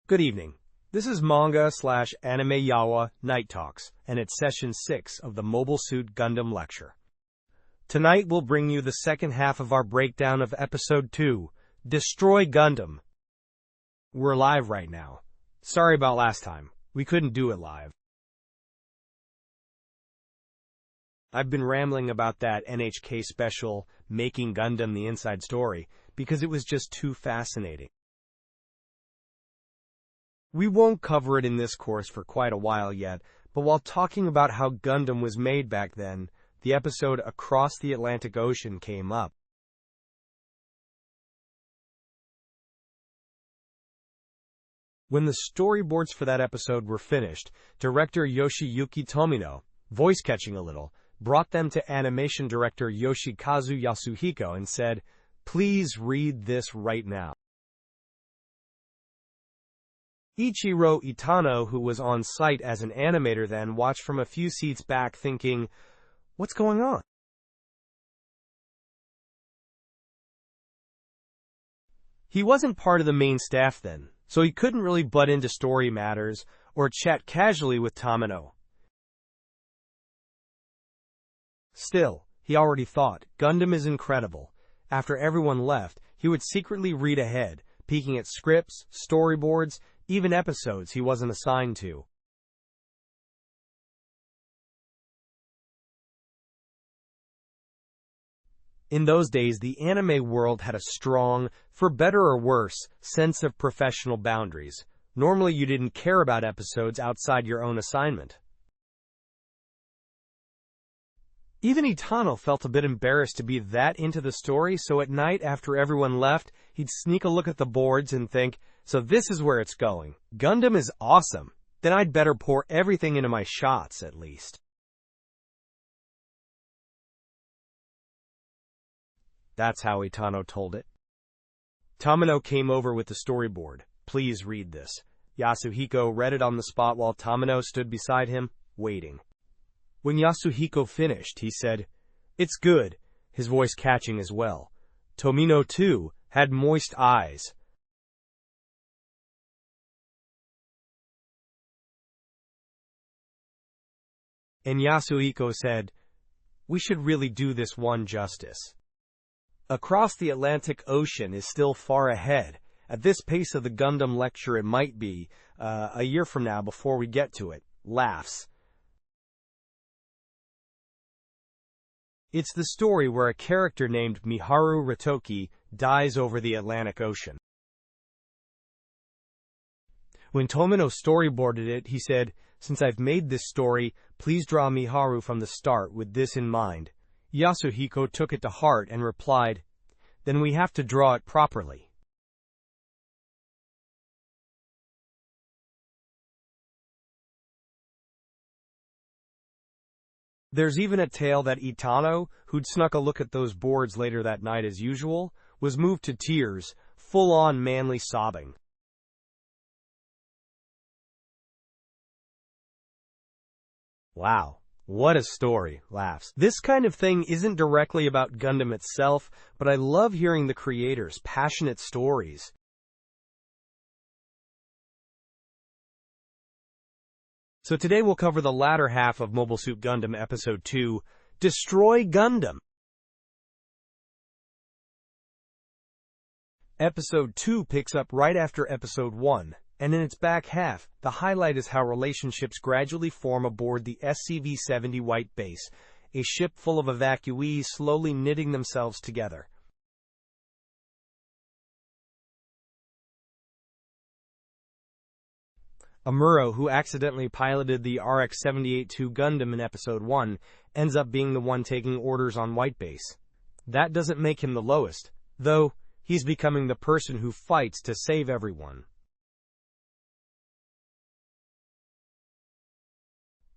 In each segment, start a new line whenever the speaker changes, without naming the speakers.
Good evening. This is manga/anime yawa Night Talks, and it's session 6 of the Mobile Suit Gundam lecture. Tonight we'll bring you the second half of our breakdown of Episode 2, Destroy Gundam. We're live right now. Sorry about last time. We couldn't do it live. I've been rambling about that NHK special, Making Gundam the Inside Story, because it was just too fascinating. We won't cover it in this course for quite a while yet, but while talking about how Gundam was made back then, the episode Across the Atlantic Ocean came up. When the storyboards for that episode were finished, director Yoshiyuki Tomino, voice-catching a little, brought them to animation director Yoshikazu Yasuhiko and said, "Please read this right now." Ichiro Itano, who was on site as an animator then, watched from a few seats back thinking, "What's going on?" He wasn't part of the main staff then, so he couldn't really butt into story matters or chat casually with Tomino. Still, he already thought, Gundam is incredible. After everyone left, he would secretly read ahead, peeking at scripts, storyboards, even episodes he wasn't assigned to. In those days, the anime world had a strong, for better or worse, sense of professional boundaries. Normally, you didn't care about episodes outside your own assignment. Even Itano felt a bit embarrassed to be that into the story, so at night after everyone left, he'd sneak a look at the boards and think, "So this is where it's going. Gundam is awesome. Then I'd better pour everything into my shots, at least." That's how Itano told it. Tomino came over with the storyboard. "Please read this." Yasuhiko read it on the spot while Tomino stood beside him, waiting. When Yasuhiko finished, he said, "It's good," his voice catching as well. Tomino, too, had moist eyes. And Yasuhiko said, "We should really do this one justice. Across the Atlantic Ocean is still far ahead. At this pace of the Gundam lecture, it might be a year from now before we get to it." Laughs. It's the story where a character named Miharu Ratoki dies over the Atlantic Ocean. When Tomino storyboarded it, he said, "Since I've made this story, please draw Miharu from the start with this in mind." Yasuhiko took it to heart and replied, "Then we have to draw it properly." There's even a tale that Itano, who'd snuck a look at those boards later that night as usual, was moved to tears, full-on manly sobbing. Wow, what a story, laughs. This kind of thing isn't directly about Gundam itself, but I love hearing the creators' passionate stories. So today we'll cover the latter half of Mobile Suit Gundam Episode 2, Destroy Gundam. Episode 2 picks up right after Episode 1, and in its back half, the highlight is how relationships gradually form aboard the SCV-70 White Base, a ship full of evacuees slowly knitting themselves together. Amuro, who accidentally piloted the RX-78-2 Gundam in Episode 1, ends up being the one taking orders on White Base. That doesn't make him the lowest, though he's becoming the person who fights to save everyone.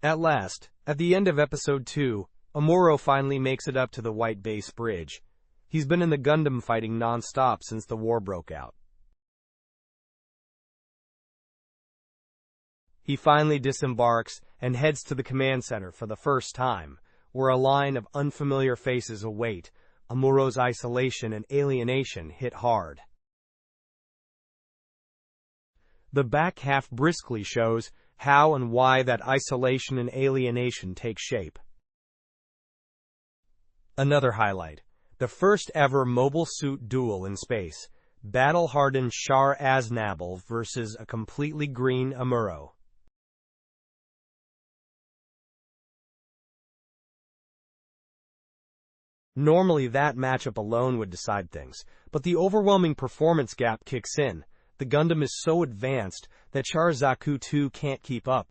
At last, at the end of Episode 2, Amuro finally makes it up to the White Base bridge. He's been in the Gundam fighting non-stop since the war broke out. He finally disembarks and heads to the command center for the first time, where a line of unfamiliar faces await. Amuro's isolation and alienation hit hard. The back half briskly shows how and why that isolation and alienation take shape. Another highlight: the first ever mobile suit duel in space. Battle-hardened Char Aznable versus a completely green Amuro. Normally that matchup alone would decide things, but the overwhelming performance gap kicks in. The Gundam is so advanced that Char Zaku II can't keep up.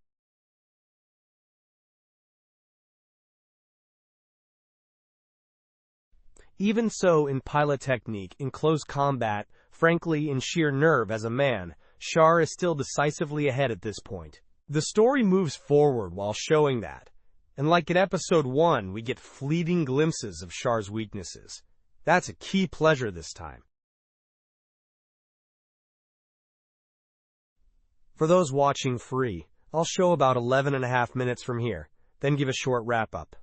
Even so, in pilot technique, in close combat, frankly in sheer nerve as a man, Char is still decisively ahead at this point. The story moves forward while showing that. And like in Episode 1, we get fleeting glimpses of Char's weaknesses. That's a key pleasure this time. For those watching free, I'll show about 11.5 minutes from here, then give a short wrap-up.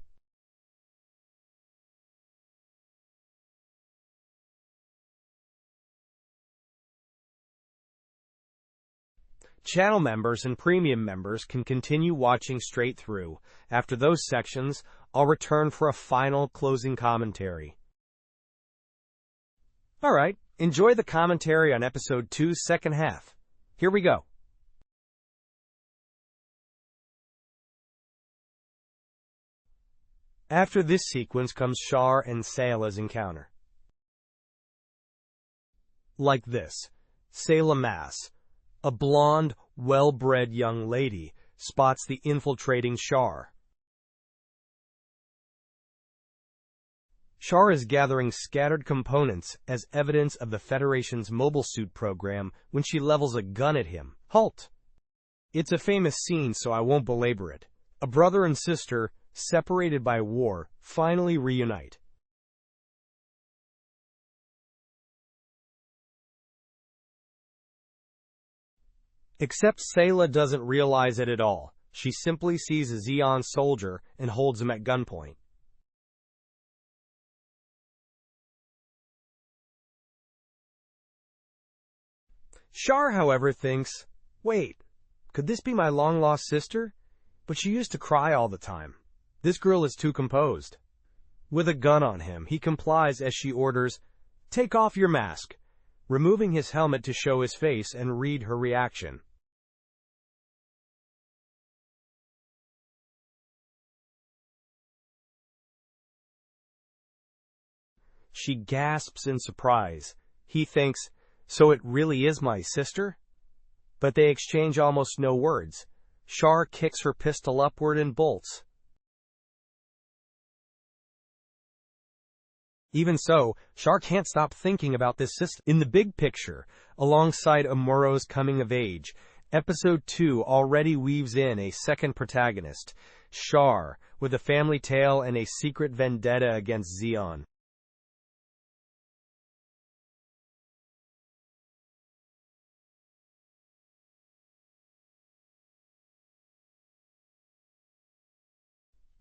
Channel members and premium members can continue watching straight through. After those sections, I'll return for a final closing commentary. Alright, enjoy the commentary on Episode 2's second half. Here we go. After this sequence comes Char and Sayla's encounter. Like this, Sayla Mass, a blonde, well-bred young lady, spots the infiltrating Char. Char is gathering scattered components as evidence of the Federation's mobile suit program when she levels a gun at him. Halt! It's a famous scene, so I won't belabor it. A brother and sister, separated by war, finally reunite. Except Sayla doesn't realize it at all. She simply sees a Zeon soldier and holds him at gunpoint. Char, however, thinks, wait, could this be my long-lost sister? But she used to cry all the time. This girl is too composed. With a gun on him, he complies as she orders, "Take off your mask," removing his helmet to show his face and read her reaction. She gasps in surprise. He thinks, so it really is my sister? But they exchange almost no words. Char kicks her pistol upward and bolts. Even so, Char can't stop thinking about this system. In the big picture, alongside Amuro's coming of age, Episode 2 already weaves in a second protagonist, Char, with a family tale and a secret vendetta against Zeon.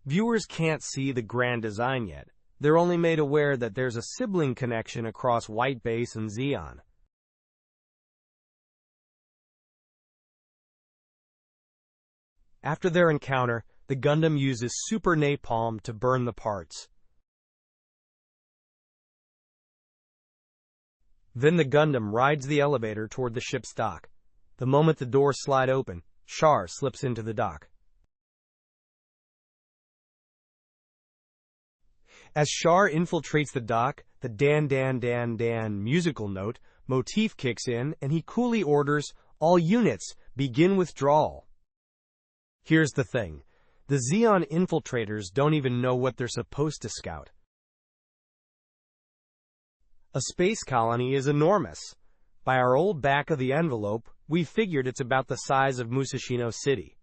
Viewers can't see the grand design yet. They're only made aware that there's a sibling connection across White Base and Zeon. After their encounter, the Gundam uses super napalm to burn the parts. Then the Gundam rides the elevator toward the ship's dock. The moment the doors slide open, Char slips into the dock. As Char infiltrates the dock, the Dan Dan Dan Dan musical note motif kicks in and he coolly orders, "All units, begin withdrawal." Here's the thing. The Zeon infiltrators don't even know what they're supposed to scout. A space colony is enormous. By our old back of the envelope, we figured it's about the size of Musashino City.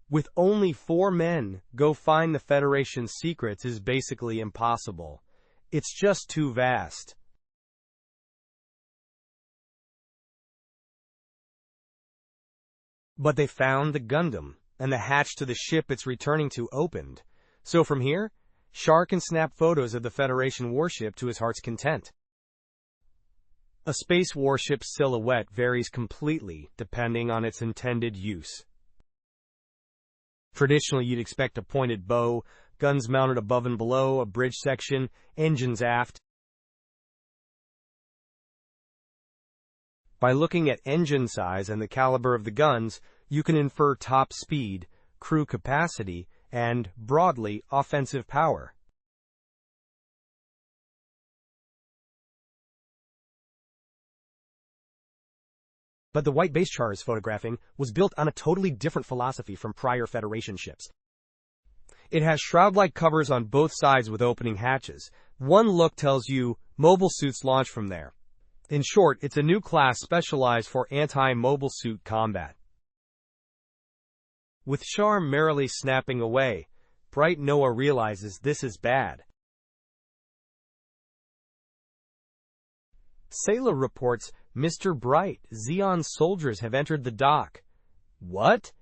With only 4 men, go find the Federation's secrets is basically impossible. It's just too vast. But they found the Gundam, and the hatch to the ship it's returning to opened. So from here, Char can snap photos of the Federation warship to his heart's content. A space warship's silhouette varies completely depending on its intended use. Traditionally, you'd expect a pointed bow, guns mounted above and below, a bridge section, engines aft. By looking at engine size and the caliber of the guns, you can infer top speed, crew capacity, and, broadly, offensive power. But the white base Char is photographing was built on a totally different philosophy from prior Federation ships. It has shroud-like covers on both sides with opening hatches. One look tells you mobile suits launch from there. In short, it's a new class specialized for anti-mobile suit combat. With Char merrily snapping away, Bright Noa realizes this is bad. Sayla reports, "Mr. Bright, Zeon's soldiers have entered the dock." "What?"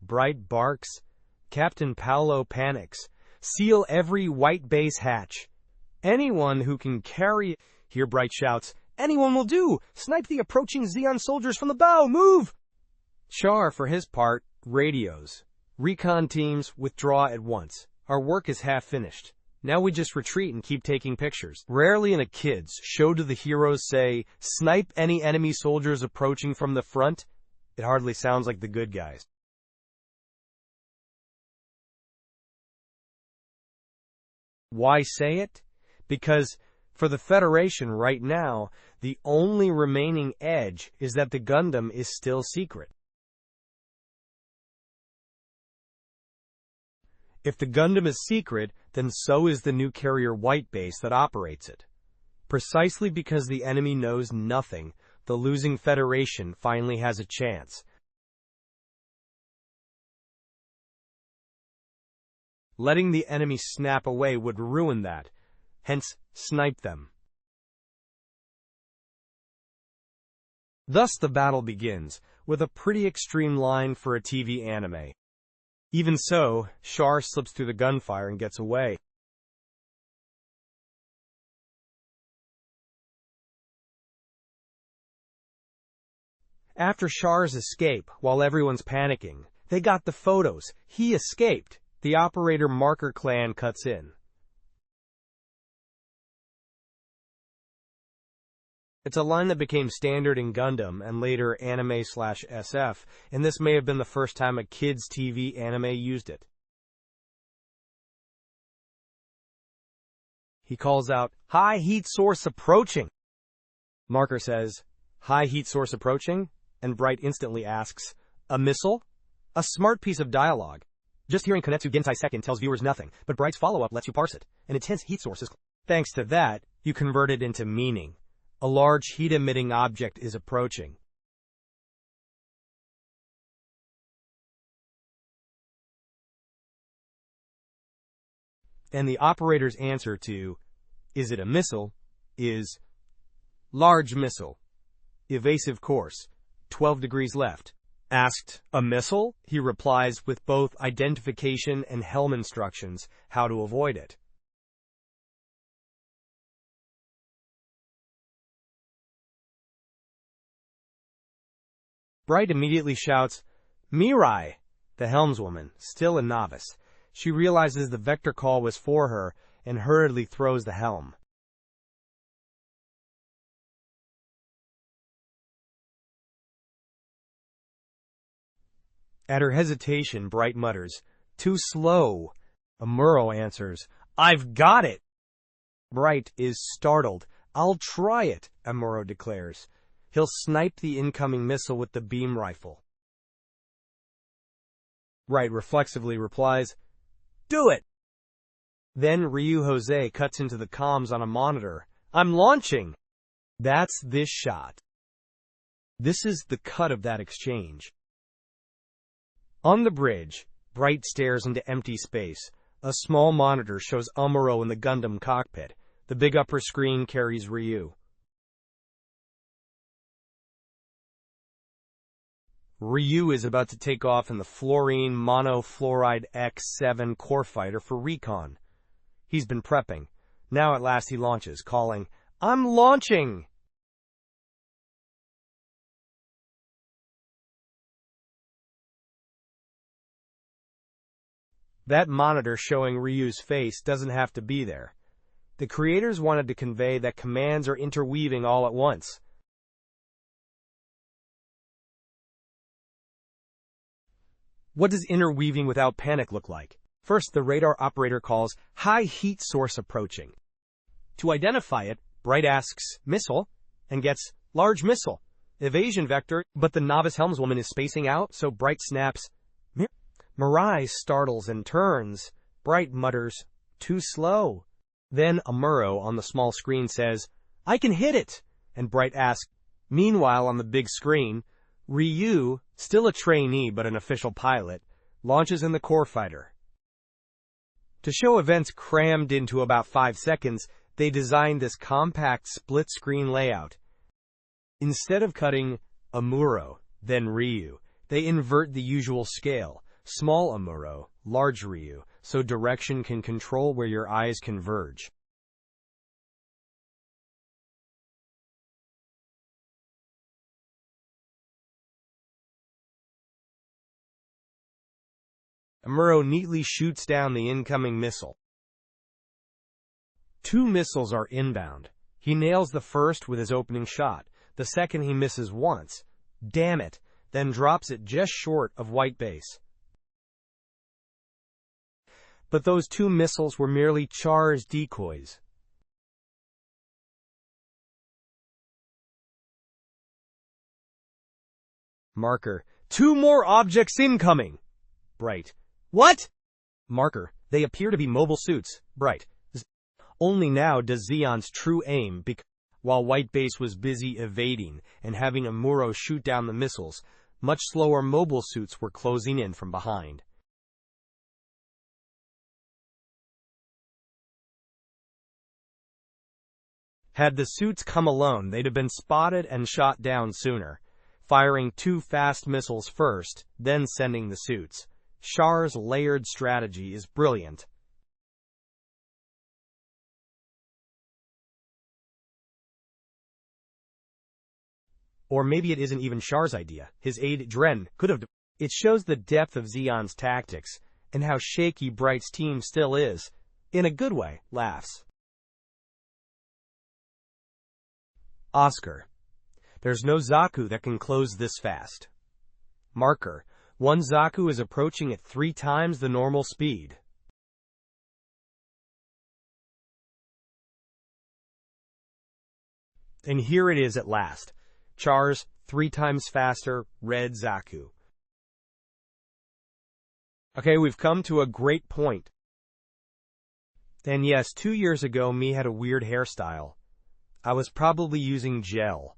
Bright barks. Captain Paolo panics. "Seal every white base hatch. Anyone who can carry..." Here Bright shouts, "Anyone will do! Snipe the approaching Zeon soldiers from the bow! Move!" Char, for his part, radios. "Recon teams, withdraw at once. Our work is half finished. Now we just retreat and keep taking pictures." Rarely in a kids' show do the heroes say, "Snipe any enemy soldiers approaching from the front." It hardly sounds like the good guys. Why say it? Because, for the Federation right now, the only remaining edge is that the Gundam is still secret. If the Gundam is secret, then so is the new carrier white base that operates it. Precisely because the enemy knows nothing, the losing Federation finally has a chance. Letting the enemy snap away would ruin that, hence, snipe them. Thus the battle begins, with a pretty extreme line for a TV anime. Even so, Char slips through the gunfire and gets away. After Char's escape, while everyone's panicking, they got the photos. He escaped. The operator Marker clan cuts in. It's a line that became standard in Gundam and later anime/SF, and this may have been the first time a kids' TV anime used it. He calls out, "High heat source approaching!" Marker says, "High heat source approaching?" And Bright instantly asks, "A missile?" A smart piece of dialogue. Just hearing Konetsu Gentai Second tells viewers nothing, but Bright's follow-up lets you parse it. An intense heat source is... Thanks to that, you convert it into meaning. A large heat-emitting object is approaching. And the operator's answer to, "Is it a missile?" is, "Large missile. Evasive course. 12 degrees left." Asked, "A missile?" he replies with both identification and helm instructions, how to avoid it. Bright immediately shouts, "Mirai!" The helmswoman, still a novice. She realizes the vector call was for her and hurriedly throws the helm. At her hesitation, Bright mutters, "Too slow." Amuro answers, "I've got it!" Bright is startled. "I'll try it," Amuro declares. He'll snipe the incoming missile with the beam rifle. Bright reflexively replies, "Do it!" Then Ryu Jose cuts into the comms on a monitor. "I'm launching!" That's this shot. This is the cut of that exchange. On the bridge, Bright stares into empty space. A small monitor shows Amuro in the Gundam cockpit. The big upper screen carries Ryu. Ryu is about to take off in the fluorine monofluoride X7 core fighter for recon. He's been prepping. Now at last he launches, calling, "I'm launching!" That monitor showing Ryu's face doesn't have to be there. The creators wanted to convey that commands are interweaving all at once. What does interweaving without panic look like? First, the radar operator calls high heat source approaching. To identify it, Bright asks missile and gets large missile. Evasion vector, but the novice helmswoman is spacing out, so Bright snaps. Mirai startles and turns. Bright mutters, too slow. Then Amuro on the small screen says, I can hit it, and Bright asks. Meanwhile on the big screen, Ryu, still a trainee but an official pilot, launches in the core fighter. To show events crammed into about 5 seconds, they designed this compact split-screen layout. Instead of cutting Amuro, then Ryu, they invert the usual scale. Small Amuro, large Ryu, so direction can control where your eyes converge. Amuro neatly shoots down the incoming missile. 2 missiles are inbound. He nails the first with his opening shot. The second he misses once. Damn it! Then drops it just short of white base. But those 2 missiles were merely Char's decoys. Marker, 2 more objects incoming! Bright, what? Marker, they appear to be mobile suits. Bright, only now does Zeon's true aim because while white base was busy evading and having Amuro shoot down the missiles, much slower mobile suits were closing in from behind. Had the suits come alone, they'd have been spotted and shot down sooner, firing 2 fast missiles first, then sending the suits. Char's layered strategy is brilliant. Or maybe it isn't even Char's idea. His aide, Dren, could have. It shows the depth of Zeon's tactics, and how shaky Bright's team still is. In a good way, laughs. Oscar. There's no Zaku that can close this fast. Marker. 1 Zaku is approaching at 3 times the normal speed. And here it is at last. Char's 3 times faster, red Zaku. Okay, we've come to a great point. And yes, 2 years ago, me had a weird hairstyle. I was probably using gel.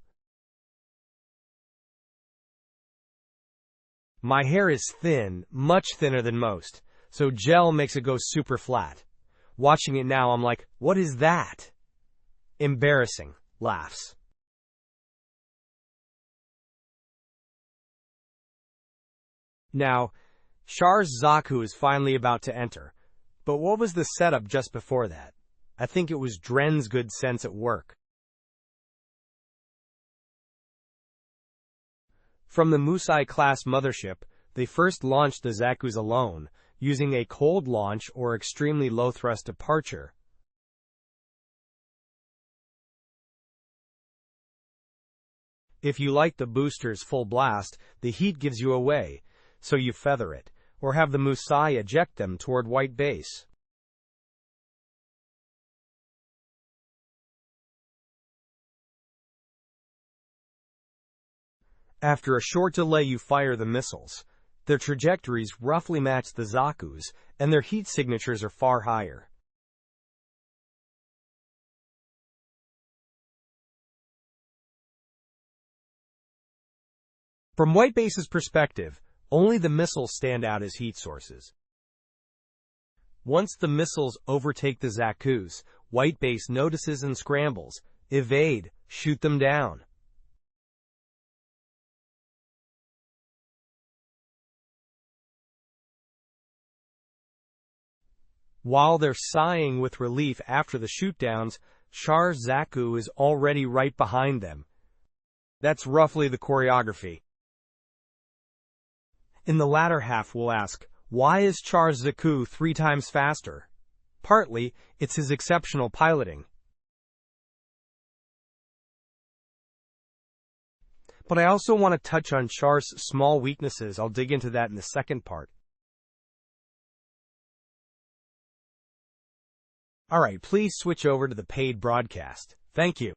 My hair is thin, much thinner than most, so gel makes it go super flat. Watching it now, I'm like, what is that? Embarrassing, laughs. Now, Char's Zaku is finally about to enter, but what was the setup just before that? I think it was Dren's good sense at work. From the Musai-class mothership, they first launched the Zakus alone, using a cold launch or extremely low-thrust departure. If you like the booster's full blast, the heat gives you away, so you feather it, or have the Musai eject them toward white base. After a short delay, you fire the missiles. Their trajectories roughly match the Zaku's, and their heat signatures are far higher. From white base's perspective, only the missiles stand out as heat sources. Once the missiles overtake the Zaku's, white base notices and scrambles. Evade, shoot them down. While they're sighing with relief after the shootdowns, Char's Zaku is already right behind them. That's roughly the choreography. In the latter half, we'll ask, Why is Char Zaku 3 times faster? Partly, it's his exceptional piloting. But I also want to touch on Char's small weaknesses. I'll dig into that in the second part. Alright, please switch over to the paid broadcast. Thank you.